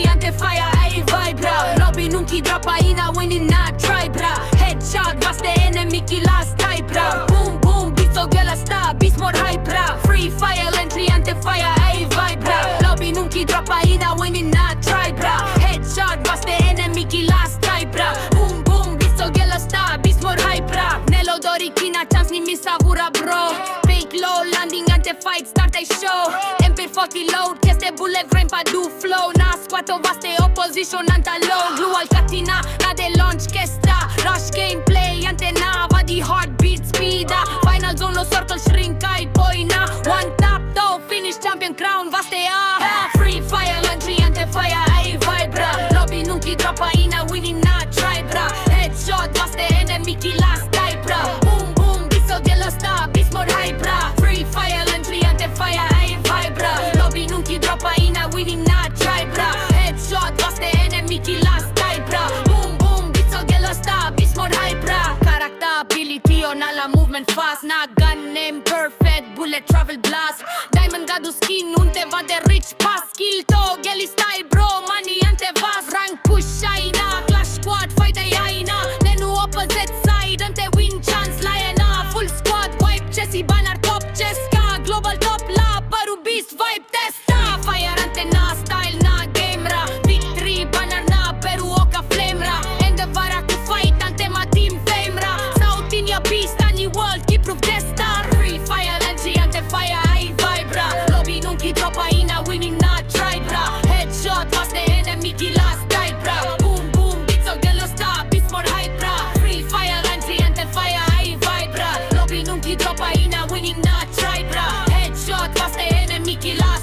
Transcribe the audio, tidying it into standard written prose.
anti-fire, ai vibe bra. Lobby nunchi droppa ina winning not try bra. Headshot vaste enemy ki last type bra. Boom boom beat so gela star beats more hype bra. Free fire entry anti-fire, ai vibe bra. Lobby nunchi droppa ina winning not try bra. Headshot vaste enemy ki last type bra. Boom boom beat so gela star beats more hype bra. Nelo dori kina chance ni misa hura bro. Fake low landing anti-fight start ai show. MP fucking load cheste bullet frame pa do flow. Na squato vaste opposition anta low. Glue al catina na de launch chesta. Rush gameplay antena va di heartbeat speeda. Final zone lo sorto shrink ai poi na. One tap to finish champion crown vaste a. Free fire entry anti-fire ai vibe bra. Lobby nunchi droppa ina winning not try bra. Headshot vaste enemy ki last type bra. Boom boom beat so gela star beats more hype bra. Free fire entry anti-fire ai vibe bra. Lobby nunchi droppa ina winning not try bra. Headshot vaste enemy ki last type bra. Boom boom beat so gela star beats more hype bra. Character ability on alla movement fast. Na gun name perfect bullet travel blast. Diamond gadu skin unte va de rich pass. Skill to geli style bro money ante vas. Rank push aina clash squad fight aina. Nenu opposite side ante win chance liena. Full squad wipe chessy banner top cheska. Global top la paru beast vibe testa. Fire ante na style na game ra. Victory banner na peru oka flame ra. Endevara cu fight ante ma team fame ra. South in your beast any world keep proof testa. Free fire entry ante fire ai vibe ra. Lobby nunchi droppa ina winning not try bra. Headshot vaste enemy ki last type bra. Boom boom beat so gelo star beats more hype bra. Free fire entry ante fire ai vibe bra. Lobby nunchi droppa ina winning not try bra. Headshot vaste enemy ki last